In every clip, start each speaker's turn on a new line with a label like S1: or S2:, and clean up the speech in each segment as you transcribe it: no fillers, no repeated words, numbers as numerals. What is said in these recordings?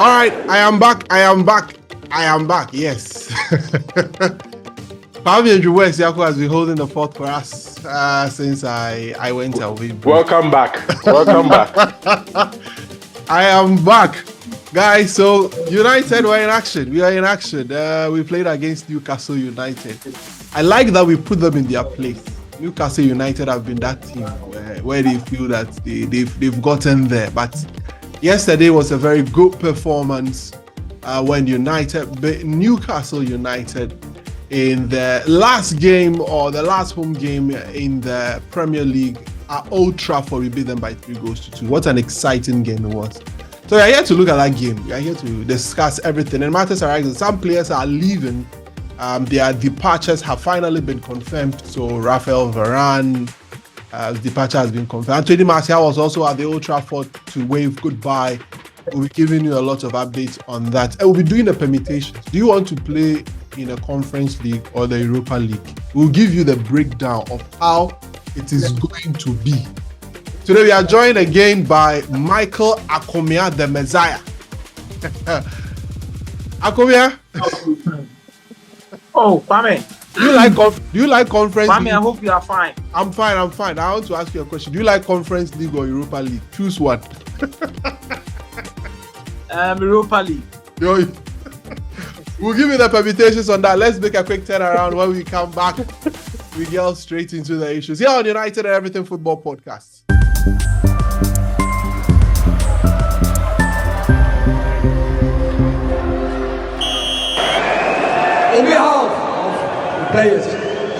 S1: All right, I am back. Yes. Fabian West Yako has been holding the fort for us since I went away.
S2: Welcome back.
S1: I am back, guys. So United were in action. We are in action. We played against Newcastle United. I like that we put them in their place. Newcastle United have been that team where they feel that they've gotten there, but yesterday was a very good performance when United beat Newcastle United in the last game or the last home game in the Premier League at Old Trafford. We beat them by 3-2. What an exciting game it was. So we are here to look at that game. We are here to discuss everything. And matters are rising. Some players are leaving. Their departures have finally been confirmed. So Raphael, Varane, departure has been confirmed. Anthony Martial was also at the Old Trafford to wave goodbye. We'll be giving you a lot of updates on that. And we'll be doing the permutations. Do you want to play in a Conference League or the Europa League? We'll give you the breakdown of how it is going to be. Today we are joined again by Michael Akomia, the Messiah. Akomia?
S3: Oh, Kwame.
S1: Do you like Conference
S3: Kwame,
S1: League?
S3: I hope you are fine.
S1: I'm fine. I want to ask you a question. Do you like Conference League or Europa League? Choose one.
S3: Europa League.
S1: We'll give you the permutations on that. Let's make a quick turnaround. When we come back, we get straight into the issues here on United and Everything Football Podcast.
S4: On behalf of the players,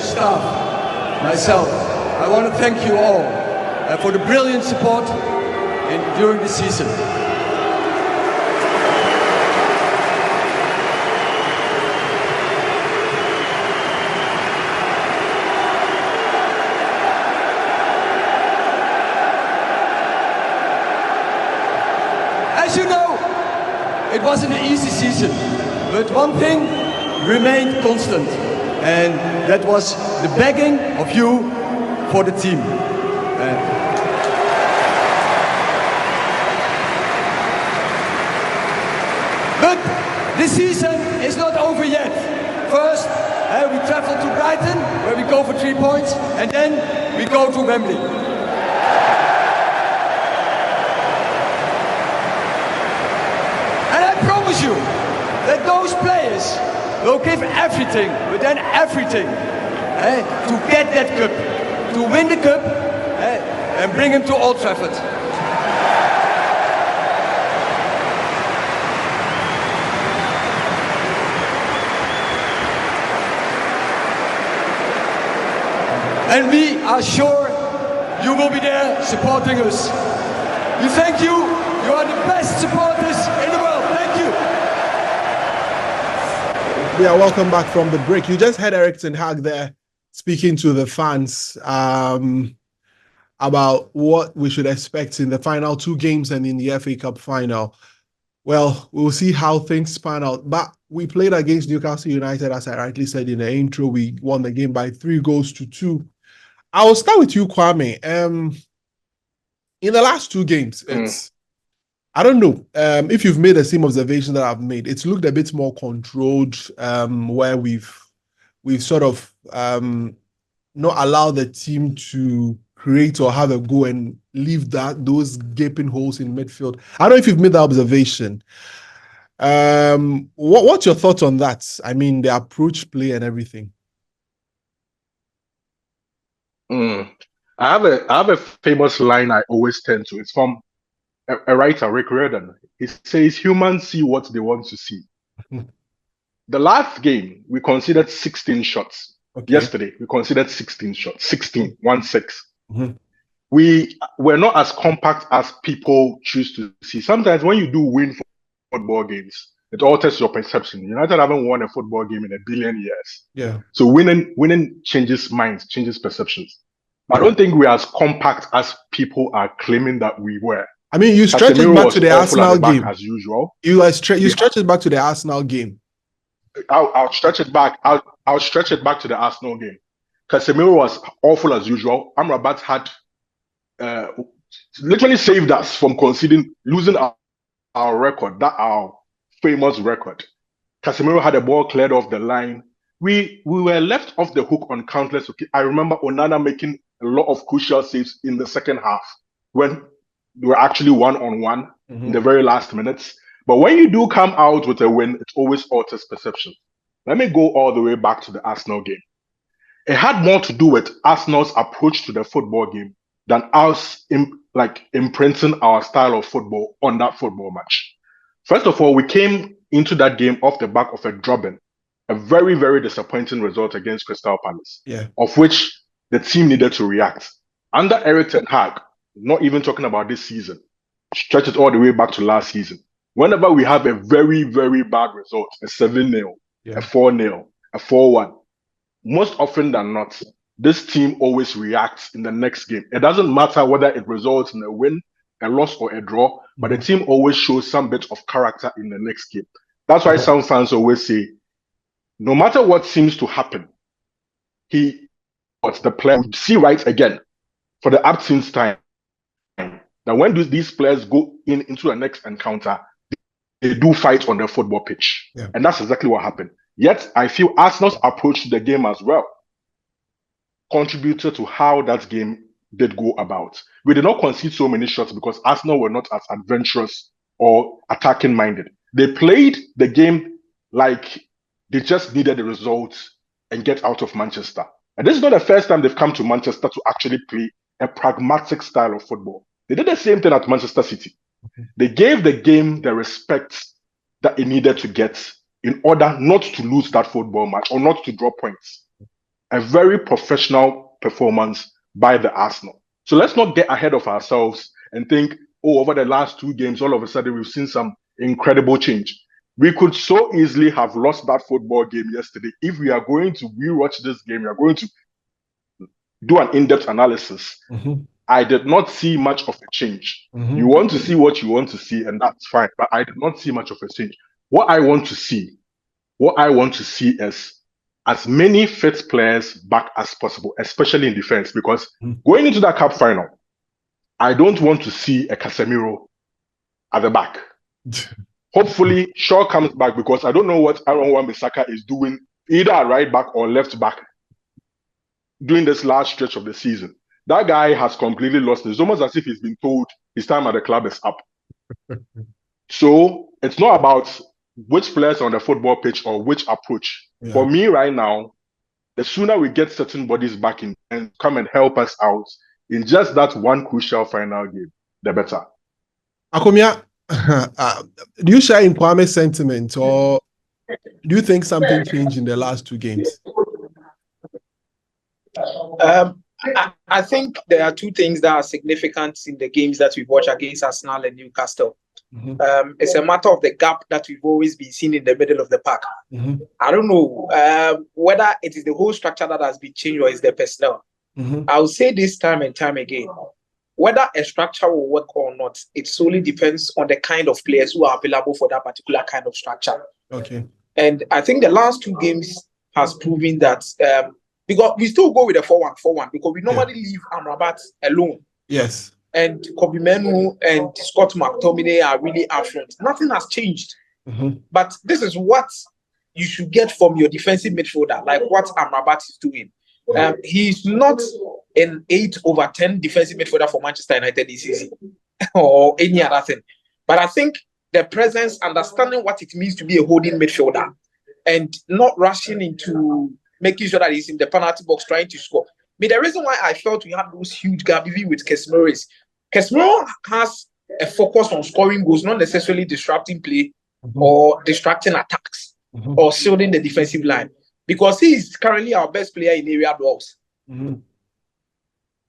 S4: staff, myself, I want to thank you all for the brilliant support during the season. As you know, it wasn't an easy season, but one thing remained constant, and that was the begging of you for the team. But the season is not over yet. First, we travel to Brighton, where we go for 3 points, and then we go to Wembley. And I promise you that those players will give everything, but then everything, to get that cup, to win the cup, and bring him to Old Trafford. And we are sure you will be there supporting us. We thank you. You are the best supporters in the world. Thank you.
S1: Yeah, welcome back from the break. You just heard Eric Ten Hag there speaking to the fans about what we should expect in the final 2 games and in the FA Cup final. Well, we'll see how things pan out. But we played against Newcastle United, as I rightly said in the intro. We won the game by 3-2. I will start with you, Kwame. In the last 2 games, I don't know if you've made the same observation that I've made. It's looked a bit more controlled, where we've sort of not allowed the team to create or have a go and leave those gaping holes in midfield. I don't know if you've made that observation. What's your thoughts on that? I mean, the approach, play, and everything.
S2: I have a famous line I always turn to. It's from a writer, Rick Riordan. He says, humans see what they want to see. The last game, we considered 16 shots. Okay. Yesterday, we considered 16 shots. 16. Mm-hmm. We were not as compact as people choose to see. Sometimes when you do win football games, it alters your perception. United haven't won a football game in a billion years.
S1: Yeah.
S2: So winning changes minds, changes perceptions. I don't think we're as compact as people are claiming that we were.
S1: I mean, you stretch it back to the Arsenal game
S2: as usual.
S1: You stretch it back to the Arsenal game.
S2: I'll stretch it back. I'll stretch it back to the Arsenal game. Casemiro was awful as usual. Amrabat had literally saved us from losing our our record, that our famous record. Casemiro had a ball cleared off the line. We were left off the hook on countless occasions. I remember Onana making a lot of crucial saves in the second half when we were actually 1-on-1 in the very last minutes. But when you do come out with a win, it always alters perception. Let me go all the way back to the Arsenal game. It had more to do with Arsenal's approach to the football game than us imprinting our style of football on that football match. First of all, we came into that game off the back of a drubbing, a very, very disappointing result against Crystal Palace, of which the team needed to react. Under Eric Ten Hag, not even talking about this season, stretch it all the way back to last season. Whenever we have a very, very bad result, a 7-0, a 4-0, a 4-1, most often than not, this team always reacts in the next game. It doesn't matter whether it results in a win, a loss, or a draw, but the team always shows some bit of character in the next game. That's why some fans always say, no matter what seems to happen, what's the player we see right again for the absence time. That when these players go into the next encounter, they do fight on the football pitch. And that's exactly what happened. Yet, I feel Arsenal's approach to the game as well contributed to how that game did go about. We did not concede so many shots because Arsenal were not as adventurous or attacking minded. They played the game like they just needed the results and get out of Manchester. And this is not the first time they've come to Manchester to actually play a pragmatic style of football. They did the same thing at Manchester City. They gave the game the respect that it needed to get in order not to lose that football match or not to draw points. A very professional performance by the Arsenal. So let's not get ahead of ourselves and think, over the last 2 games, all of a sudden we've seen some incredible change. We could so easily have lost that football game yesterday. If we are going to rewatch this game, we are going to do an in-depth analysis. I did not see much of a change. You want to see what you want to see, and that's fine. But I did not see much of a change. What I want to see is as many fit players back as possible, especially in defense, because going into that cup final, I don't want to see a Casemiro at the back. Hopefully, Shaw comes back because I don't know what Aaron Wan-Bissaka is doing, either at right back or left back, during this last stretch of the season. That guy has completely lost it. It's almost as if he's been told his time at the club is up. So it's not about which players on the football pitch or which approach. For me right now, the sooner we get certain bodies back in and come and help us out in just that one crucial final game, the better.
S1: Akomia, do you share in Kwame's sentiment, or do you think something changed in the last 2 games?
S3: I think there are 2 things that are significant in the games that we've watched against Arsenal and Newcastle. It's a matter of the gap that we've always been seeing in the middle of the pack. I don't know whether it is the whole structure that has been changed or is the personnel. I'll say this time and time again, whether a structure will work or not, it solely depends on the kind of players who are available for that particular kind of structure. And I think the last 2 games has proven that because we still go with a 4-1-4-1 because we normally leave Amrabat alone. And Kobe Menu and Scott McTominay are really up front. Nothing has changed. But this is what you should get from your defensive midfielder, like what Amrabat is doing. He's not an 8/10 defensive midfielder for Manchester United this season or any other thing. But I think the presence, understanding what it means to be a holding midfielder and not rushing into making sure that he's in the penalty box trying to score. I mean, the reason why I felt we had those huge gaps, even with Casemiro, is Casemiro has a focus on scoring goals, not necessarily disrupting play or distracting attacks or shielding the defensive line, because he is currently our best player in area duels.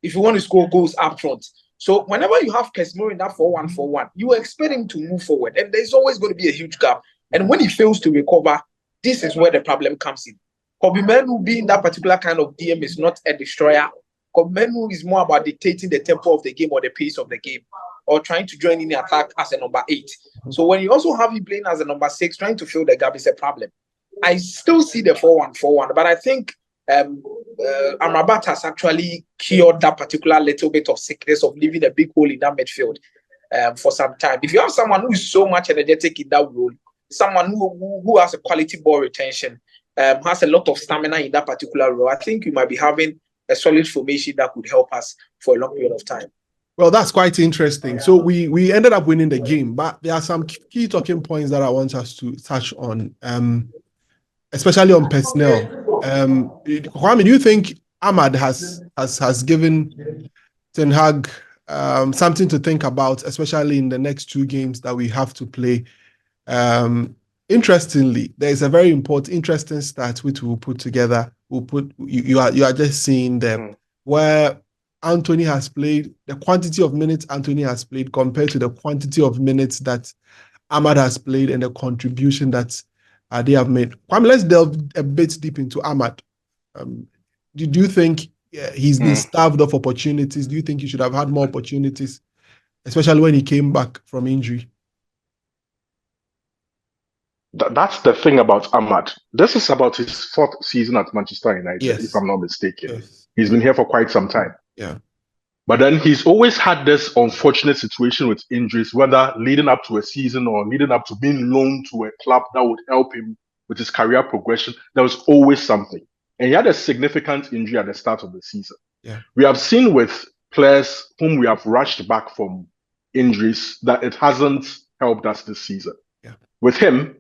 S3: If you want to score goals up front. So whenever you have Casemiro in that 4-1-4-1, you expect him to move forward, and there's always going to be a huge gap. And when he fails to recover, this is where the problem comes in. Kobe Menu being that particular kind of DM is not a destroyer. Kobe Menu is more about dictating the tempo of the game or the pace of the game, or trying to join in the attack as a number 8. So when you also have him playing as a number 6, trying to fill the gap is a problem. I still see the 4-1-4-1, but I think Amrabat has actually cured that particular little bit of sickness of leaving a big hole in that midfield. for some time. If you have someone who is so much energetic in that role, someone who has a quality ball retention, has a lot of stamina in that particular role, I think you might be having a solid formation that could help us for a long period of time.
S1: Well, that's quite interesting. So we ended up winning the game, but there are some key talking points that I want us to touch on, especially on personnel. Kwame, do you think Ahmad has given Ten Hag something to think about, especially in the next 2 games that we have to play? Interestingly, there is a very interesting stat which we'll put together. You are just seeing them where Anthony has played, the quantity of minutes Anthony has played compared to the quantity of minutes that Ahmad has played and the contribution that they have made. Kwame, let's delve a bit deep into Ahmad. Do you think he's been starved of opportunities? Do you think he should have had more opportunities, especially when he came back from injury?
S2: That's the thing about Ahmad. This is about his 4th season at Manchester United, if I'm not mistaken.
S1: Yes.
S2: He's been here for quite some time.
S1: Yeah.
S2: But then he's always had this unfortunate situation with injuries, whether leading up to a season or leading up to being loaned to a club that would help him with his career progression. There was always something. And he had a significant injury at the start of the season.
S1: Yeah.
S2: We have seen with players whom we have rushed back from injuries that it hasn't helped us this season.
S1: Yeah.
S2: With him,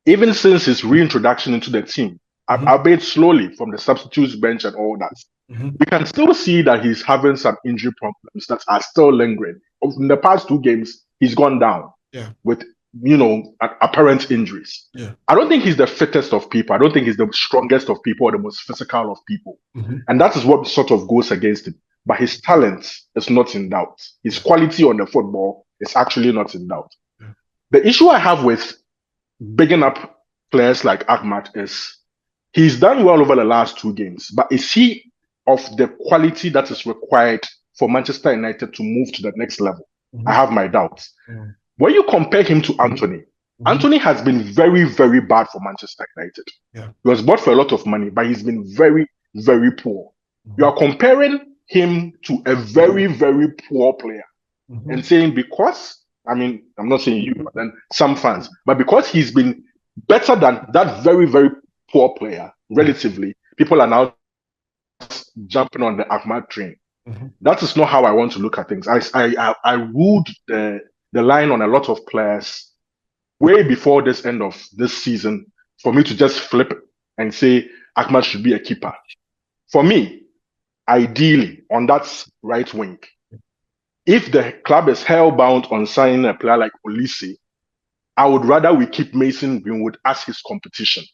S2: even since his reintroduction into the team, albeit slowly from the substitutes bench and all that, we can still see that he's having some injury problems that are still lingering. In the past 2 games, he's gone down with, apparent injuries.
S1: Yeah.
S2: I don't think he's the fittest of people. I don't think he's the strongest of people or the most physical of people. And that is what sort of goes against him. But his talent is not in doubt. His quality on the football is actually not in doubt.
S1: Yeah.
S2: The issue I have with bigging up players like Ahmad is he's done well over the last 2 games, but is he of the quality that is required for Manchester United to move to the next level? I have my doubts. When you compare him to Anthony, Anthony has been very, very bad for Manchester United.
S1: Yeah.
S2: He was bought for a lot of money, but he's been very, very poor. You are comparing him to a very, very poor player and saying because, I'm not saying you, but then some fans, but because he's been better than that very, very poor player, relatively, people are now jumping on the Ahmad train. That is not how I want to look at things. I ruled the line on a lot of players way before this end of this season for me to just flip and say Ahmad should be a keeper. For me, ideally, on that right wing, if the club is hellbound on signing a player like Olise, I would rather we keep Mason Greenwood as his competition.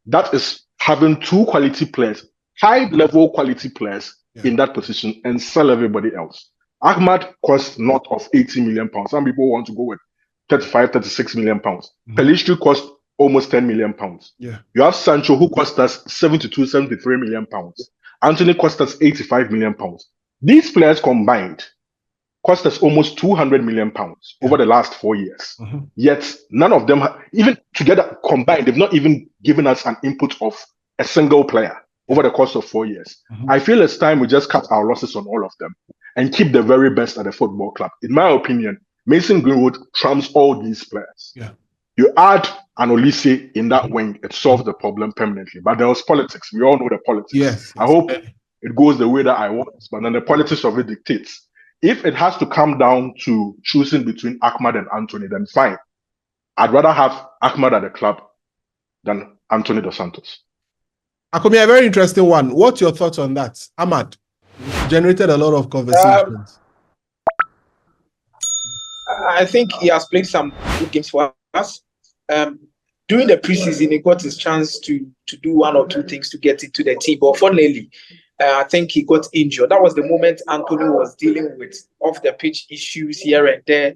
S2: That is having 2 quality players, high-level quality players in that position and sell everybody else. Ahmad costs north of 80 million pounds. Some people want to go with 35, 36 million pounds. Pelistri costs almost 10 million pounds.
S1: Yeah.
S2: You have Sancho who cost us 72, 73 million pounds. Anthony cost us 85 million pounds. These players combined cost us almost 200 million pounds over the last 4 years. Yet none of them, even together combined, they've not even given us an input of a single player over the course of 4 years. I feel it's time we just cut our losses on all of them and keep the very best at the football club. In my opinion, Mason Greenwood trumps all these players.
S1: Yeah.
S2: You add an Olise in that wing, it solves the problem permanently. But there was politics. We all know the politics.
S1: Yes.
S2: I hope it goes the way that I want, but then the politics of it dictates. If it has to come down to choosing between Ahmad and Anthony, then fine. I'd rather have Ahmad at the club than Anthony Dos Santos.
S1: Akomi, a very interesting one. What's your thoughts on that? Ahmad generated a lot of conversations.
S3: I think he has played some good games for us. During the preseason, he got his chance to do 1 or 2 things to get into the team. But unfortunately, I think he got injured. That was the moment Anthony was dealing with off-the-pitch issues here and there,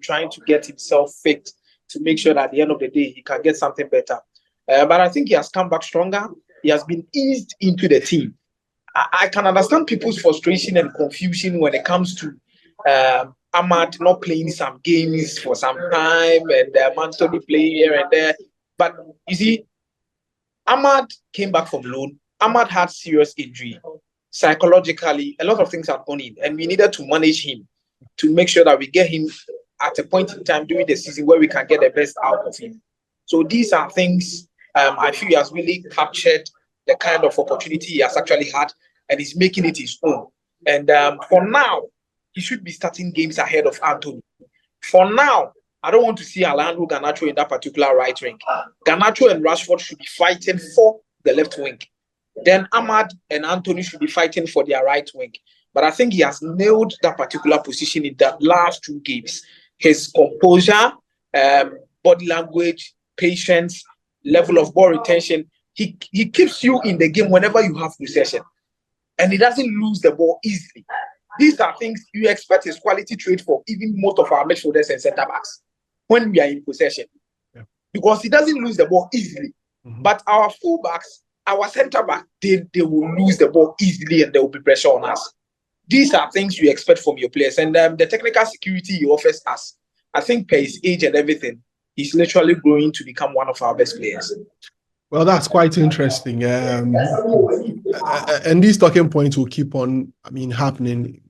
S3: trying to get himself fit to make sure that at the end of the day, he can get something better. But I think he has come back stronger. He has been eased into the team. I can understand people's frustration and confusion when it comes to Ahmad not playing some games for some time and Anthony playing here and there. But you see, Ahmad came back from loan. Ahmad had serious injury. Psychologically, a lot of things had gone in, and we needed to manage him. to make sure that we get him at a point in time during the season where we can get the best out of him. So these are things I feel he has really captured the kind of opportunity he has actually had, and he's making it his own. And for now, he should be starting games ahead of Anthony. For now, I don't want to see Alejandro Garnacho in that particular right wing. Garnacho and Rashford should be fighting for the left wing. Then Ahmad and Anthony should be fighting for their right wing. But I think he has nailed that particular position in the last 2 games. His composure, body language, patience, level of ball retention, he keeps you in the game whenever you have possession. And he doesn't lose the ball easily. These are things you expect his quality trait for even most of our midfielders and centre backs when we are in possession. Yeah. Because he doesn't lose the ball easily. Mm-hmm. But our fullbacks, our centre back, they will lose the ball easily and there will be pressure on us. These are things you expect from your players. And the technical security he offers us, I think per his age and everything, he's literally growing to become one of our best players.
S1: Well, that's quite interesting. And these talking points will keep on, happening.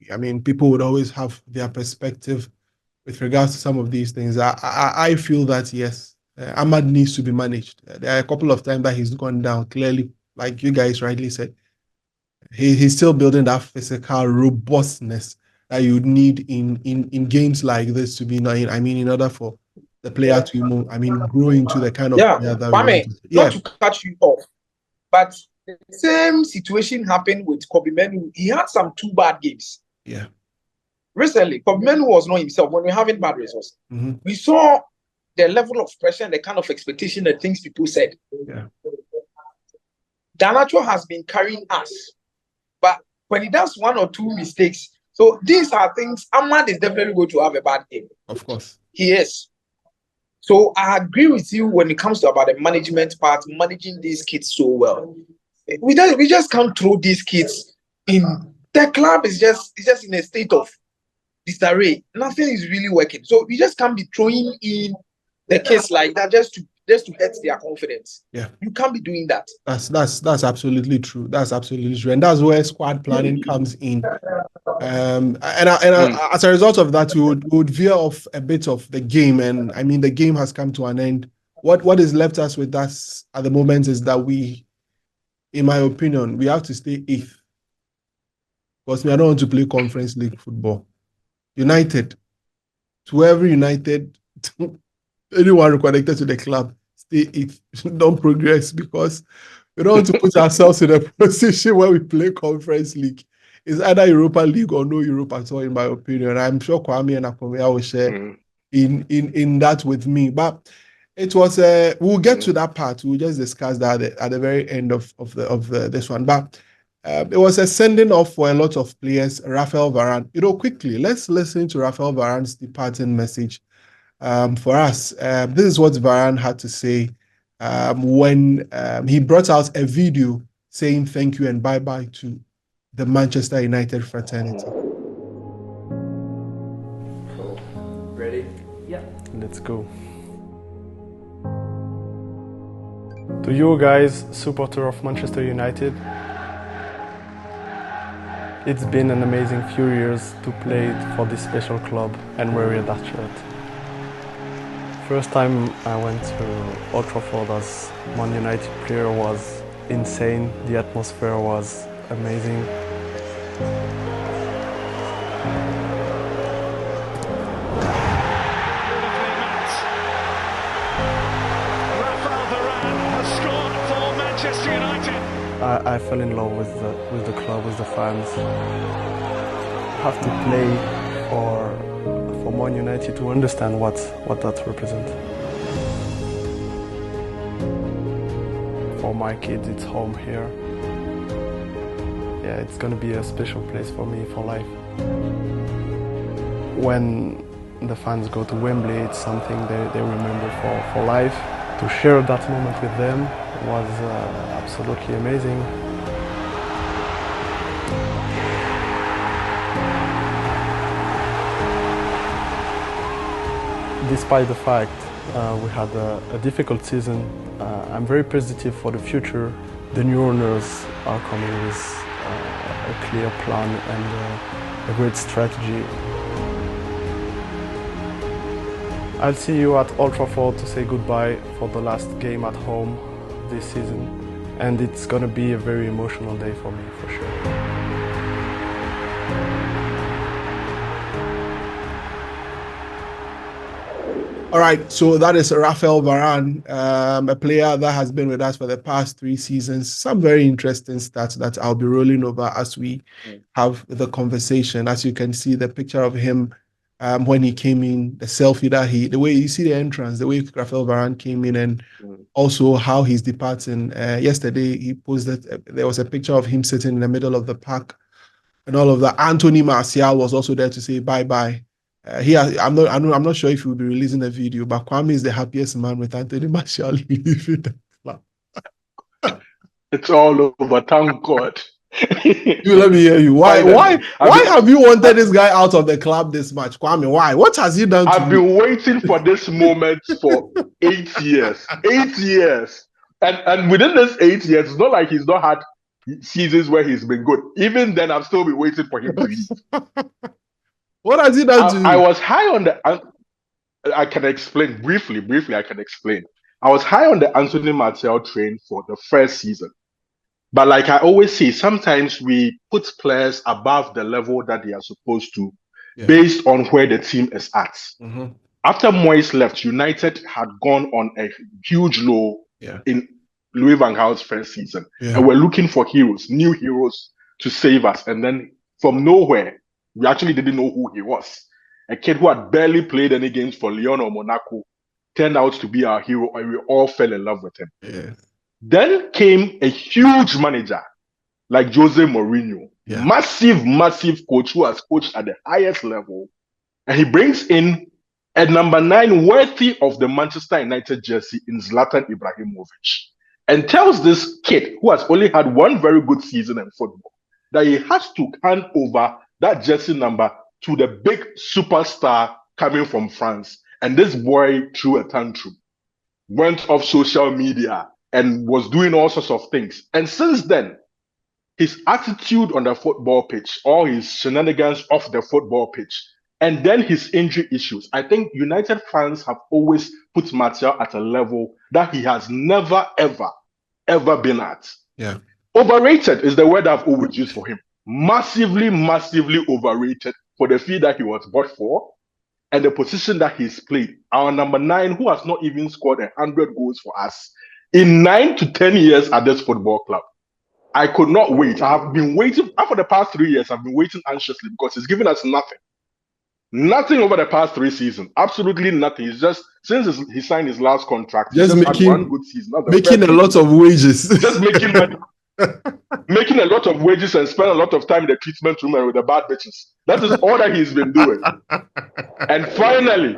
S1: People would always have their perspective with regards to some of these things. I feel that, yes, Ahmad needs to be managed. There are a couple of times that he's gone down, clearly, like you guys rightly said. He's still building that physical robustness that you need in games like this to be, in order for the player to move, grow into the kind of player that we want to see.
S3: Not to cut you off, but the same situation happened with Kobe Menu. He had some 2 bad games.
S1: Yeah.
S3: Recently, Kobe Menu was not himself when we're having bad results. Mm-hmm. We saw the level of pressure and the kind of expectation and things people said.
S1: Yeah.
S3: Garnacho has been carrying us, but when he does 1 or 2 mistakes, so these are things. Ahmad is definitely going to have a bad game.
S1: Of course.
S3: He is. So I agree with you when it comes to about the management part, managing these kids so well. We just can't throw these kids in. The club is just in a state of disarray. Nothing is really working. So we just can't be throwing in the kids like that just to hurt their confidence.
S1: Yeah.
S3: You can't be doing that.
S1: That's absolutely true. That's absolutely true. And that's where squad planning comes in. As a result of that, we would veer off a bit of the game. And the game has come to an end. What is left us with us at the moment is that we, in my opinion, we have to stay 8th. Because I don't want to play Conference League football. United, to every United, anyone connected to the club, stay 8th. Don't progress, because we don't want to put ourselves in a position where we play Conference League. It's either Europa League or no Europe at all, in my opinion. I'm sure Kwame and Akomea will share in that with me. But it was we'll get to that part. We'll just discuss that at the very end of this one. But it was a sending off for a lot of players. Raphael Varane. Quickly, let's listen to Raphael Varane's departing message for us. This is what Varane had to say when he brought out a video saying thank you and bye-bye to the Manchester United fraternity.
S5: Ready? Yeah.
S6: Let's go. To you guys, supporter of Manchester United, it's been an amazing few years to play for this special club and wear that shirt. First time I went to Old Trafford as Man United player was insane. The atmosphere was amazing.
S7: Raphael Varane has scored for Manchester United.
S6: I fell in love with the club, with the fans. I have to play for Man United to understand what that represents. For my kids, it's home here. Yeah, it's gonna be a special place for me for life. When the fans go to Wembley, it's something they remember for life. To share that moment with them was absolutely amazing. Despite the fact we had a difficult season, I'm very positive for the future. The new owners are coming with a clear plan and a great strategy. I'll see you at Old Trafford to say goodbye for the last game at home this season. And it's going to be a very emotional day for me, for sure.
S1: All right, so that is Raphael Varane, a player that has been with us for the past 3 seasons. Some very interesting stats that I'll be rolling over as we have the conversation. As you can see, the picture of him when he came in, the selfie that the way you see the entrance, the way Raphael Varane came in, and also how he's departing. Yesterday, he posted, there was a picture of him sitting in the middle of the park and all of that. Anthony Martial was also there to say bye-bye. I'm not sure if he will be releasing a video, but Kwame is the happiest man with Anthony Martial leaving the club.
S2: It's all over, thank God.
S1: You let me hear you. Why have you wanted this guy out of the club this much, Kwame? Why? What has he done to you?
S2: I've been waiting for this moment for 8 years. 8 years. And within this 8 years, it's not like he's not had seasons where he's been good. Even then, I've still been waiting for him to leave.
S1: What has he done to you?
S2: I was high on the... I can explain briefly, I can explain. I was high on the Anthony Martial train for the first season. But like I always say, sometimes we put players above the level that they are supposed to based on where the team is at.
S1: Mm-hmm.
S2: After Moyes left, United had gone on a huge low in Louis van Gaal's first season. And we're looking for heroes, new heroes to save us. And then from nowhere, we actually didn't know who he was. A kid who had barely played any games for Lyon or Monaco turned out to be our hero, and we all fell in love with him.
S1: Yeah.
S2: Then came a huge manager like Jose Mourinho, massive coach who has coached at the highest level. And he brings in a number 9 worthy of the Manchester United jersey in Zlatan Ibrahimovic, and tells this kid who has only had one very good season in football that he has to hand over that jersey number to the big superstar coming from France. And this boy threw a tantrum, went off social media, and was doing all sorts of things. And since then, his attitude on the football pitch, all his shenanigans off the football pitch, and then his injury issues. I think United fans have always put Martial at a level that he has never, ever been at.
S1: Yeah.
S2: Overrated is the word I've always used for him. Massively overrated for the fee that he was bought for and the position that he's played. Our number 9, who has not even scored 100 goals for us in 9 to 10 years at this football club. I could not wait. I have been waiting for the past 3 years. I've been waiting anxiously because he's given us nothing. Nothing over the past 3 seasons. Absolutely nothing. It's just since he signed his last contract,
S1: just
S2: he's had one good season.
S1: Making a lot of wages.
S2: Just making money. Making a lot of wages and spend a lot of time in the treatment room and with the bad bitches. That is all that he's been doing. And finally,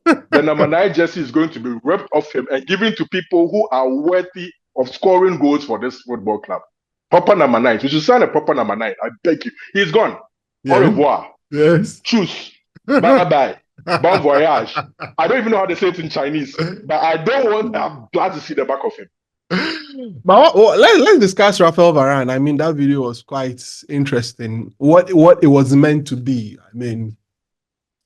S2: the number 9 jersey is going to be ripped off him and given to people who are worthy of scoring goals for this football club. Proper number 9. We should sign a proper number 9. I beg you. He's gone. Au revoir.
S1: Yes.
S2: Choose. Bye-bye. Bon voyage. I don't even know how they say it in Chinese, but I'm glad to see the back of him.
S1: But let's discuss Raphael Varane. I mean, that video was quite interesting. What it was meant to be. I mean,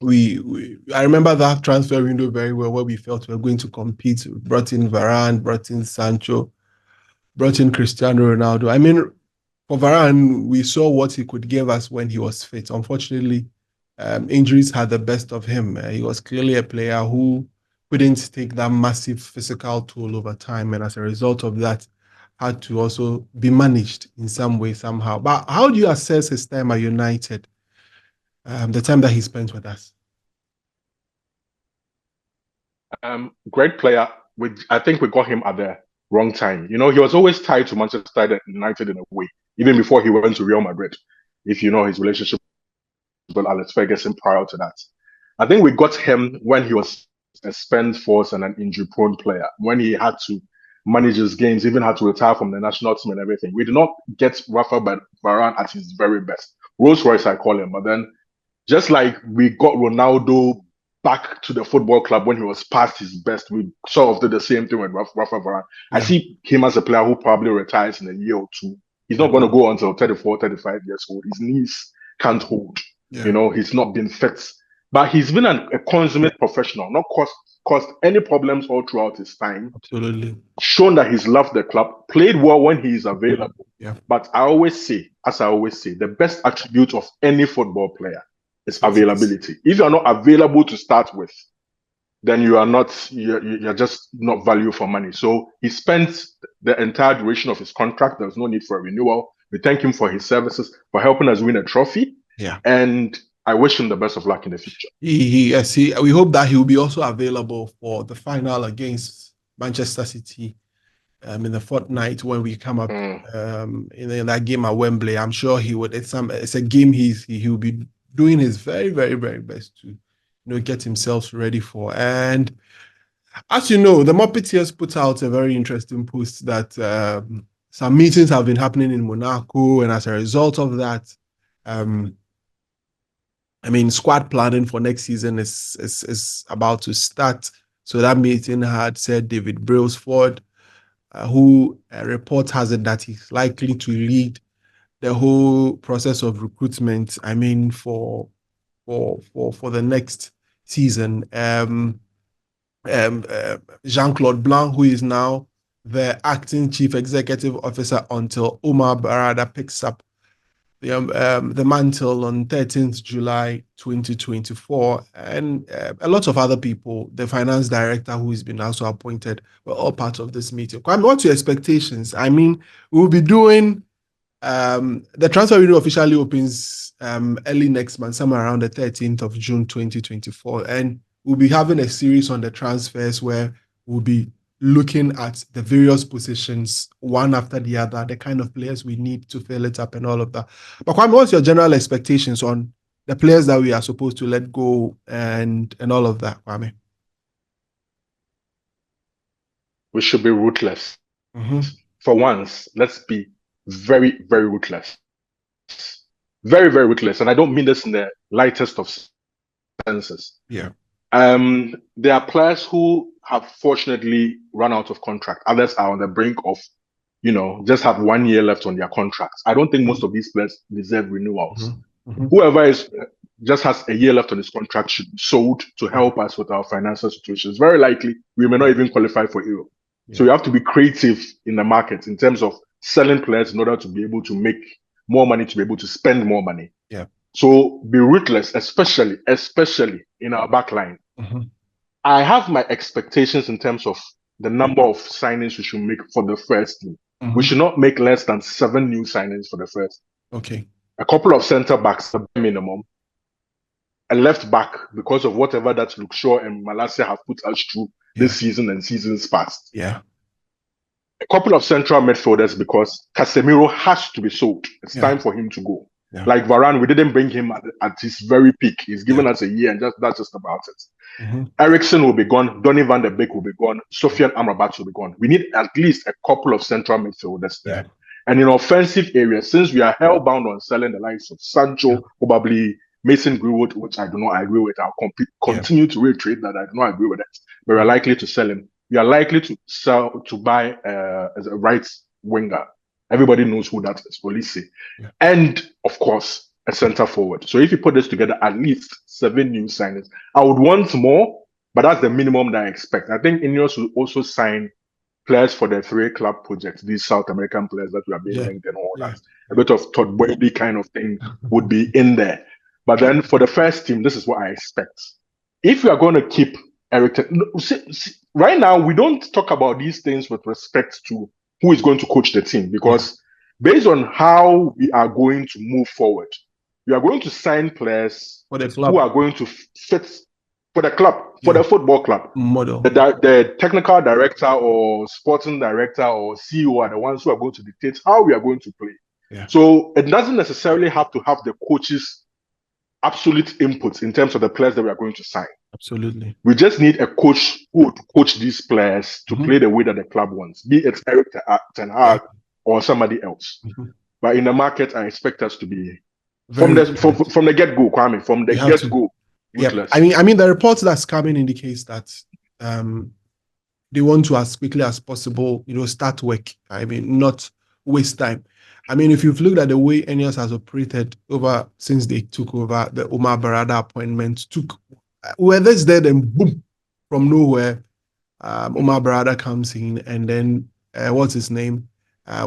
S1: I remember that transfer window very well, where we felt we were going to compete. We brought in Varane, brought in Sancho, brought in Cristiano Ronaldo. I mean, for Varane, we saw what he could give us when he was fit. Unfortunately, injuries had the best of him. He was clearly a player who couldn't take that massive physical toll over time, and as a result of that, had to also be managed in some way, somehow. But how do you assess his time at United, the time that he spent with us?
S2: Great player. I think we got him at the wrong time. You know, he was always tied to Manchester United in a way, even before he went to Real Madrid, if you know his relationship with Alex Ferguson prior to that. I think we got him when he was a spent force and an injury-prone player, when he had to manage his games, even had to retire from the national team and everything. We did not get Raphael Varane at his very best. Rolls Royce, I call him. But then, just like we got Ronaldo back to the football club when he was past his best, we sort of did the same thing with Raphael Varane. Yeah. I see him as a player who probably retires in a year or two. He's not going to go until 34, 35 years old. His knees can't hold. Yeah. You know, he's not been fit But he's been a consummate professional, not caused any problems all throughout his time.
S1: Absolutely.
S2: Shown that he's loved the club, played well when he is available.
S1: Yeah.
S2: But I always say, the best attribute of any football player is availability. If you are not available to start with, then you're just not value for money. So he spent the entire duration of his contract. There's no need for a renewal. We thank him for his services, for helping us win a trophy.
S1: Yeah.
S2: And I wish him the best of luck in the future.
S1: We hope that he will be also available for the final against Manchester City in the fortnight when we come up in that game at Wembley. I'm sure he would. It's a game he will be doing his very, very, very best to get himself ready for. And as you know, the Muppets put out a very interesting post that some meetings have been happening in Monaco, and as a result of that, squad planning for next season is about to start. So that meeting had said David Brailsford, who report has it that he's likely to lead the whole process of recruitment. For the next season. Jean-Claude Blanc, who is now the acting chief executive officer until Omar Barada picks up the mantle on 13th July 2024, and a lot of other people, the finance director who has been also appointed, were all part of this meeting. What's your expectations? We'll be doing the transfer window officially opens early next month, somewhere around the 13th of June 2024, and we'll be having a series on the transfers where we'll be looking at the various positions one after the other, the kind of players we need to fill it up and all of that. But Kwame, what's your general expectations on the players that we are supposed to let go and all of that, Kwame?
S2: We should be ruthless. For once, let's be very, very ruthless. Very, very ruthless. And I don't mean this in the lightest of senses.
S1: Yeah.
S2: There are players who have fortunately run out of contract. Others are on the brink of, just have 1 year left on their contracts. I don't think most of these players deserve renewals. Whoever just has a year left on his contract should be sold to help us with our financial situations. Very likely, we may not even qualify for Euro. Yeah. So you have to be creative in the market in terms of selling players in order to be able to make more money, to be able to spend more money.
S1: Yeah.
S2: So be ruthless, especially in our back line. I have my expectations in terms of the number of signings we should make for the first team. We should not make less than 7 new signings for the first.
S1: Okay.
S2: A couple of centre backs, the minimum. A left back, because of whatever that Luke Shaw and Malasia have put us through this season and seasons past.
S1: Yeah.
S2: A couple of central midfielders, because Casemiro has to be sold. It's time for him to go. Yeah. Like Varane, we didn't bring him at his very peak. He's given us a year, and that's just about it. Eriksen will be gone. Donny van der Beek will be gone. Sofian Amrabat will be gone. We need at least a couple of central midfielders there. Yeah. And in offensive areas, since we are hellbound on selling the likes of Sancho, probably Mason Greenwood, which I do not agree with, I'll continue to reiterate that I do not agree with it. But we're likely to sell him. We are likely to buy as a right winger. Everybody knows who that is, Olise. Yeah. And, of course, a centre forward. So if you put this together, at least 7 new signings. I would want more, but that's the minimum that I expect. I think Ineos will also sign players for the 3 club project, these South American players that we are being linked and all that. A bit of Todd Boehly kind of thing would be in there. But then for the first team, this is what I expect. If we are going to keep Eric, right now, we don't talk about these things with respect to who is going to coach the team, because based on how we are going to move forward, we are going to sign players
S1: for the club
S2: who are going to fit for the club, for the football club
S1: model.
S2: The technical director or sporting director or CEO are the ones who are going to dictate how we are going to play.
S1: Yeah.
S2: So it doesn't necessarily have to have the coach's absolute input in terms of the players that we are going to sign.
S1: Absolutely.
S2: We just need a coach who would coach these players to play the way that the club wants, be it Eric Ten Hag or somebody else. But in the market, I expect us to be from the get-go, Kwame, from the get-go.
S1: Yeah. The reports that's coming indicates that they want to, as quickly as possible, start work. Not waste time. I mean, if you've looked at the way Ineos has operated over since they took over the Omar Barada appointment, this dead and boom, from nowhere, Omar Barada comes in, and then what's his name?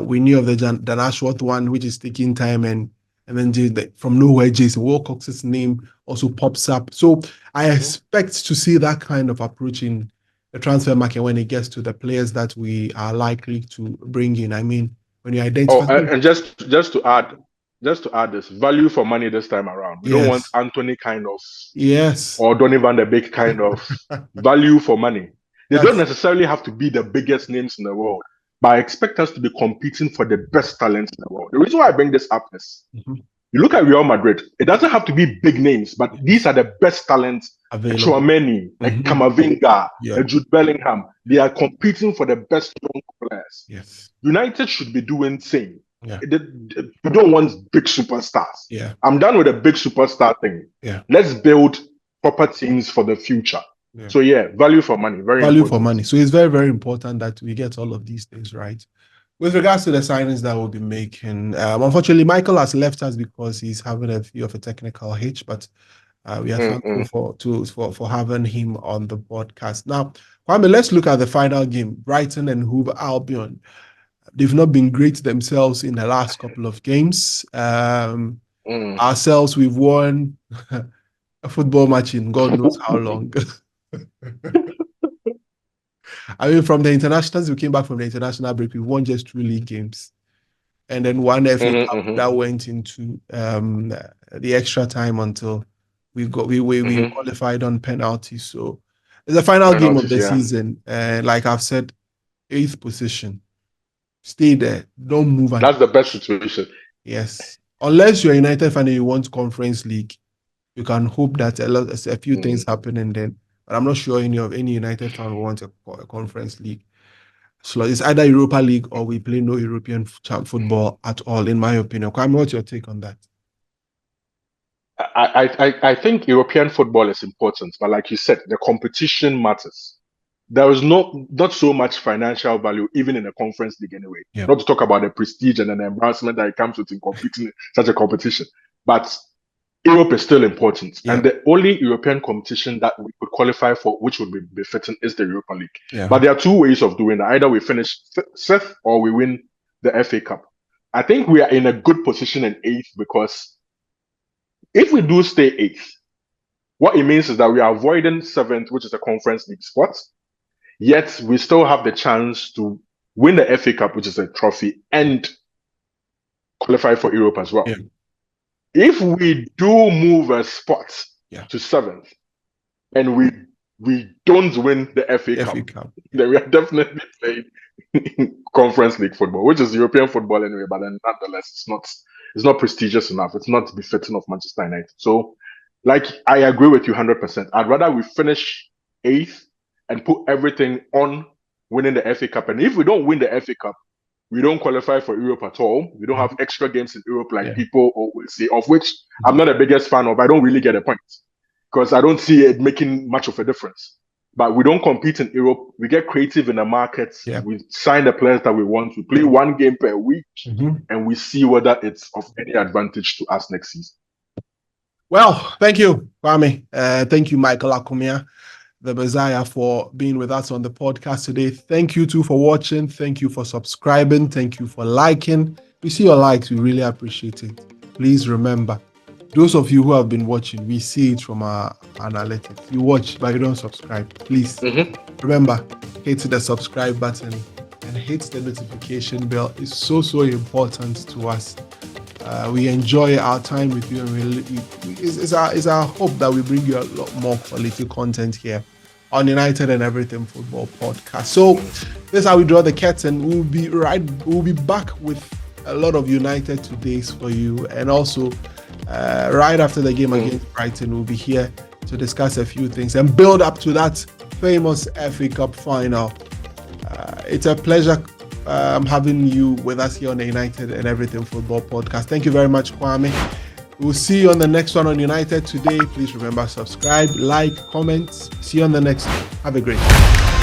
S1: We knew of the Dan Ashworth one, which is taking time, and then from nowhere, Jason Wilcox's name also pops up. So I expect to see that kind of approach in the transfer market when it gets to the players that we are likely to bring in. I mean, when you identify.
S2: And just to add this, value for money this time around. We don't want Anthony kind of, or Donny van de Beek kind of value for money. They don't necessarily have to be the biggest names in the world, but I expect us to be competing for the best talents in the world. The reason why I bring this up is, you look at Real Madrid, it doesn't have to be big names, but these are the best talents. Chouameni, like Camavinga, Jude Bellingham, they are competing for the best young players.
S1: Yes.
S2: United should be doing same. We don't want big superstars.
S1: Yeah.
S2: I'm done with the big superstar thing.
S1: Yeah.
S2: Let's build proper teams for the future. Yeah. So value for money, value
S1: for money. So it's very, very important that we get all of these things right. With regards to the signings that we'll be making, unfortunately, Michael has left us because he's having a few of a technical hitch, but we are thankful for having him on the podcast. Now, Kwame, let's look at the final game. Brighton and Hove Albion. They've not been great themselves in the last couple of games. Ourselves, we've won a football match in God knows how long. I mean, from the internationals, we came back from the international break, we won just 2 league games. And then one FA Cup that went into the extra time until we qualified on penalties. So it's the final game of the season. Like I've said, 8th position. Stay there. Don't move.
S2: That's the best situation.
S1: Yes. Unless you're a United fan and you want Conference League, you can hope that a few things happen and then. But I'm not sure any United fan will want a Conference League. So it's either Europa League or we play no European football at all, in my opinion. Kwame, what's your take on that?
S2: I think European football is important, but like you said, the competition matters. There is not so much financial value even in a Conference League anyway. Yeah. Not to talk about the prestige and the embarrassment that it comes with in competing in such a competition. But Europe is still important. Yeah. And the only European competition that we could qualify for, which would be befitting, is the Europa League. Yeah. But there are 2 ways of doing it. Either we finish 6th or we win the FA Cup. I think we are in a good position in 8th because if we do stay 8th, what it means is that we are avoiding 7th, which is a Conference League spot. Yet we still have the chance to win the FA Cup, which is a trophy, and qualify for Europe as well. Yeah. If we do move a spot to 7th and we don't win the FA Cup, then we are definitely playing Conference League football, which is European football anyway, but then nonetheless, it's not prestigious enough. It's not befitting of Manchester United. So, like, I agree with you 100%. I'd rather we finish 8th and put everything on winning the FA Cup. And if we don't win the FA Cup, we don't qualify for Europe at all. We don't have extra games in Europe like people always say, of which I'm not the biggest fan of. I don't really get a point because I don't see it making much of a difference. But we don't compete in Europe. We get creative in the markets. Yeah. We sign the players that we want. We play 1 game per week and we see whether it's of any advantage to us next season.
S1: Well, thank you, Kwame. Thank you, Michael Akumia, the Messiah, for being with us on the podcast today. Thank you too for watching. Thank you for subscribing. Thank you for liking. We see your likes. We really appreciate it. Please remember, those of you who have been watching, we see it from our analytics. You watch, but you don't subscribe. Please remember, hit the subscribe button and hit the notification bell. It's so important to us. We enjoy our time with you, and it's our hope that we bring you a lot more quality content here on United and Everything Football Podcast. So this is how we draw the curtain. We'll be back with a lot of United Todays for you, and also right after the game against Brighton, we'll be here to discuss a few things and build up to that famous FA Cup final. It's a pleasure having you with us here on the United and Everything Football Podcast. Thank you very much, Kwame. We'll see you on the next one on United Today. Please remember, subscribe, like, comment. See you on the next one. Have a great day.